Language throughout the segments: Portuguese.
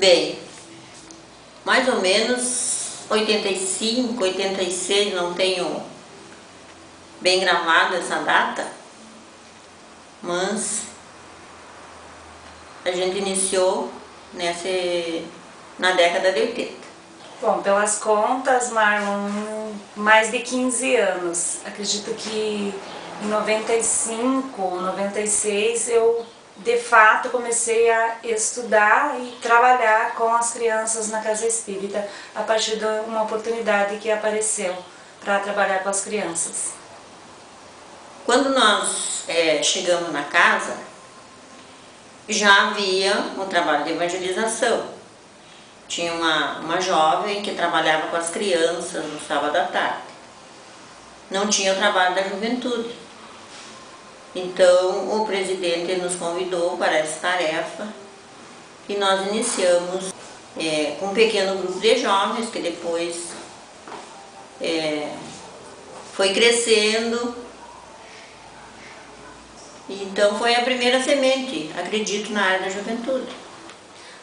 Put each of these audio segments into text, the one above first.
Bem, mais ou menos 85, 86, não tenho bem gravado essa data, mas a gente iniciou na década de 80. Bom, pelas contas, Marlon, mais de 15 anos. Acredito que em 95, 96, eu de fato comecei a estudar e trabalhar com as crianças na Casa Espírita, a partir de uma oportunidade que apareceu para trabalhar com as crianças. Quando nós chegamos na casa, já havia um trabalho de evangelização. Tinha uma jovem que trabalhava com as crianças no sábado à tarde. Não tinha o trabalho da juventude. Então o presidente nos convidou para essa tarefa e nós iniciamos com um pequeno grupo de jovens que depois foi crescendo. Então foi a primeira semente, acredito, na área da juventude.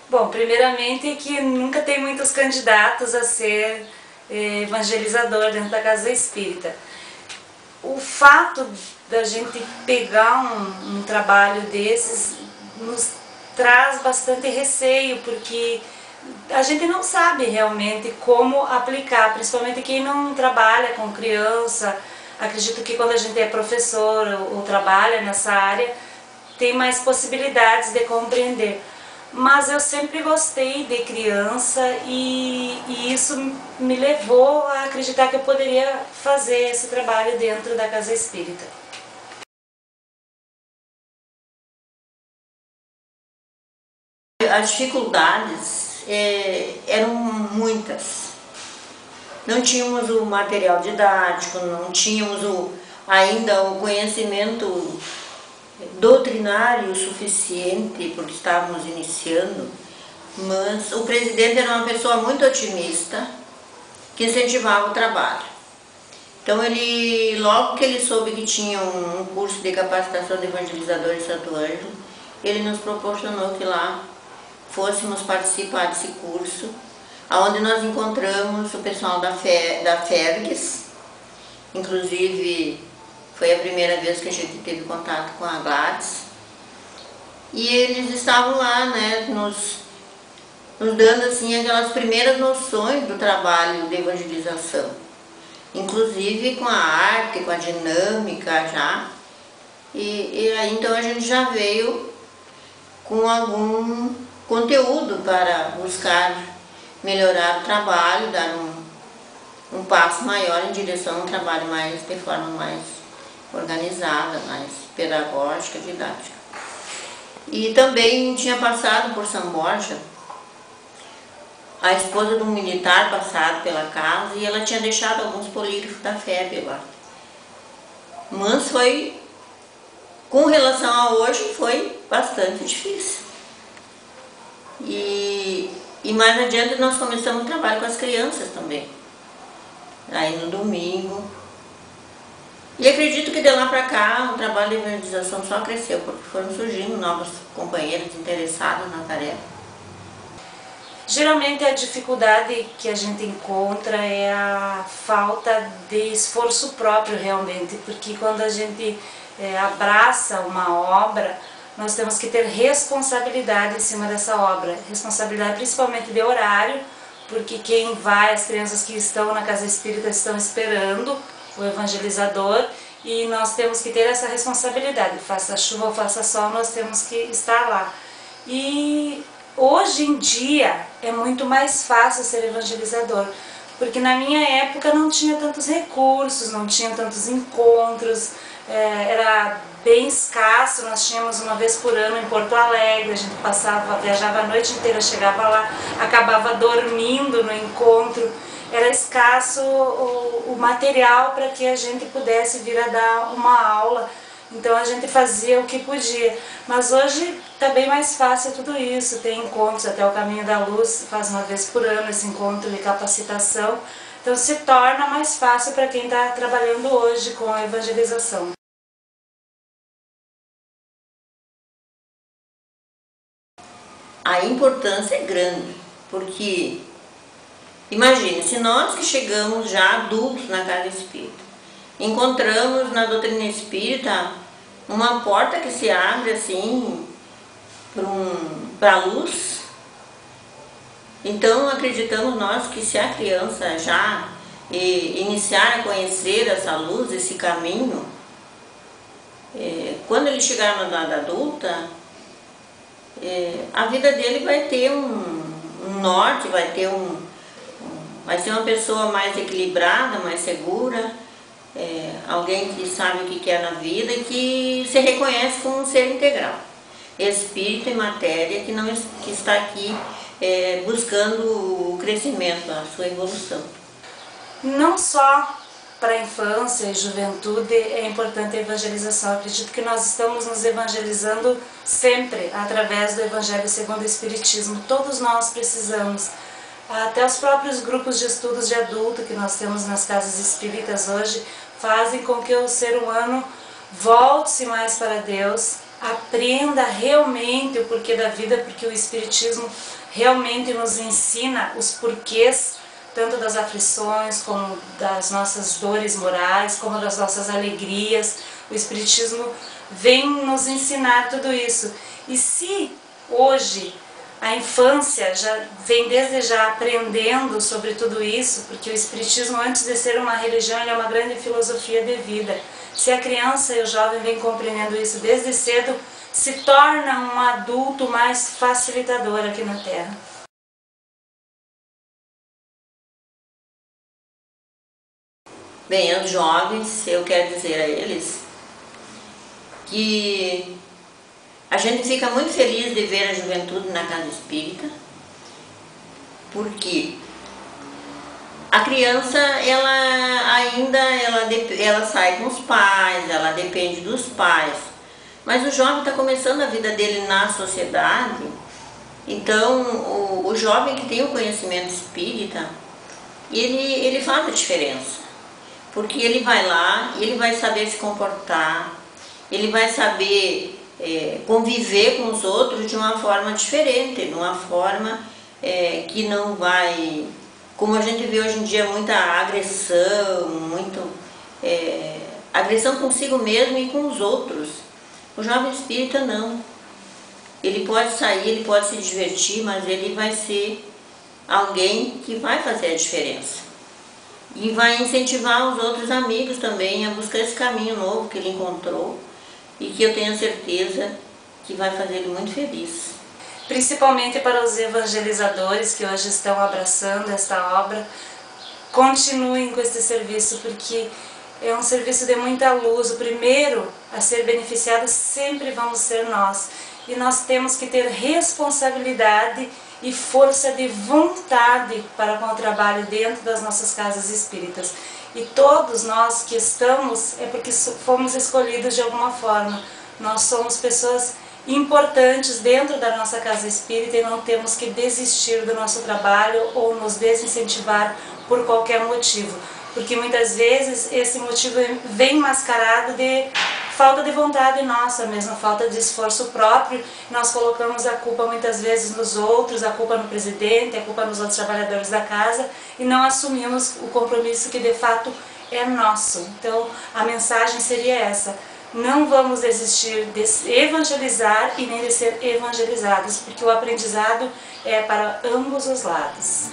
Bom, primeiramente que nunca tem muitos candidatos a ser evangelizador dentro da Casa Espírita. O fato da gente pegar um trabalho desses nos traz bastante receio, porque a gente não sabe realmente como aplicar, principalmente quem não trabalha com criança. Acredito que quando a gente é professor ou trabalha nessa área, tem mais possibilidades de compreender. Mas eu sempre gostei de criança e isso me levou a acreditar que eu poderia fazer esse trabalho dentro da Casa Espírita. As dificuldades eram muitas. Não tínhamos o material didático, não tínhamos ainda o conhecimento doutrinário suficiente, porque estávamos iniciando, mas o presidente era uma pessoa muito otimista, que incentivava o trabalho. Então logo que ele soube que tinha um curso de capacitação de evangelizador em Santo Ângelo, ele nos proporcionou que lá fôssemos participar desse curso, onde nós encontramos o pessoal da Fergues. Inclusive foi a primeira vez que a gente teve contato com a Gladys, e eles estavam lá, né, nos dando assim aquelas primeiras noções do trabalho de evangelização, inclusive com a arte, com a dinâmica já, e aí então a gente já veio com algum conteúdo para buscar melhorar o trabalho, dar um passo maior em direção a um trabalho de forma mais organizada, mais pedagógica, didática. E também tinha passado por São Borja a esposa de um militar passado pela casa, e ela tinha deixado alguns polígrafos da FEB lá. Mas foi, com relação a hoje, foi bastante difícil. E mais adiante nós começamos o trabalho com as crianças também, aí no domingo. E acredito que de lá para cá o trabalho de evangelização só cresceu, porque foram surgindo novos companheiros interessados na tarefa. Geralmente a dificuldade que a gente encontra é a falta de esforço próprio realmente, porque quando a gente abraça uma obra, nós temos que ter responsabilidade em cima dessa obra, responsabilidade principalmente de horário, porque quem vai, as crianças que estão na Casa Espírita estão esperando o evangelizador, e nós temos que ter essa responsabilidade, faça chuva ou faça sol, nós temos que estar lá. E hoje em dia é muito mais fácil ser evangelizador, porque na minha época não tinha tantos recursos, não tinha tantos encontros, era bem escasso. Nós tínhamos uma vez por ano em Porto Alegre, a gente viajava a noite inteira, chegava lá, acabava dormindo no encontro. Era escasso o material para que a gente pudesse vir a dar uma aula, então a gente fazia o que podia. Mas hoje está bem mais fácil tudo isso, tem encontros, até o Caminho da Luz faz uma vez por ano esse encontro de capacitação, então se torna mais fácil para quem está trabalhando hoje com a evangelização. a importância é grande, porque imagine, se nós que chegamos já adultos na casa espírita, encontramos na doutrina espírita uma porta que se abre assim para a luz, então acreditamos nós que se a criança já iniciar a conhecer essa luz, esse caminho, quando ele chegar na idade adulta, a vida dele vai ter um norte, vai ser uma pessoa mais equilibrada, mais segura, alguém que sabe o que quer na vida e que se reconhece como um ser integral, espírito e matéria que está aqui buscando o crescimento, a sua evolução. Não só para a infância e juventude é importante a evangelização. Eu acredito que nós estamos nos evangelizando sempre através do Evangelho segundo o Espiritismo. Todos nós precisamos. Até os próprios grupos de estudos de adulto que nós temos nas casas espíritas hoje fazem com que o ser humano volte-se mais para Deus, aprenda realmente o porquê da vida, porque o Espiritismo realmente nos ensina os porquês, tanto das aflições, como das nossas dores morais, como das nossas alegrias. O Espiritismo vem nos ensinar tudo isso. E se hoje a infância já vem desde já aprendendo sobre tudo isso, porque o Espiritismo, antes de ser uma religião, ele é uma grande filosofia de vida. Se a criança e o jovem vêm compreendendo isso desde cedo, se torna um adulto mais facilitador aqui na Terra. Bem, aos jovens, eu quero dizer a eles que a gente fica muito feliz de ver a juventude na casa espírita, porque a criança, ela sai com os pais, ela depende dos pais, mas o jovem está começando a vida dele na sociedade, então o jovem que tem o conhecimento espírita, ele faz a diferença. Porque ele vai lá, ele vai saber se comportar, ele vai saber conviver com os outros de uma forma diferente, de uma forma que não vai, como a gente vê hoje em dia, muita agressão, agressão consigo mesmo e com os outros. O jovem espírita não. Ele pode sair, ele pode se divertir, mas ele vai ser alguém que vai fazer a diferença. E vai incentivar os outros amigos também a buscar esse caminho novo que ele encontrou e que eu tenho certeza que vai fazer ele muito feliz. Principalmente para os evangelizadores que hoje estão abraçando esta obra, continuem com este serviço, porque é um serviço de muita luz. O primeiro a ser beneficiado sempre vamos ser nós. E nós temos que ter responsabilidade e força de vontade para com o trabalho dentro das nossas casas espíritas. E todos nós que estamos é porque fomos escolhidos de alguma forma. Nós somos pessoas importantes dentro da nossa casa espírita e não temos que desistir do nosso trabalho ou nos desincentivar por qualquer motivo. Porque muitas vezes esse motivo vem mascarado de falta de vontade nossa mesmo, falta de esforço próprio. Nós colocamos a culpa muitas vezes nos outros, a culpa no presidente, a culpa nos outros trabalhadores da casa e não assumimos o compromisso que de fato é nosso. Então a mensagem seria essa: não vamos desistir de evangelizar e nem de ser evangelizados, porque o aprendizado é para ambos os lados.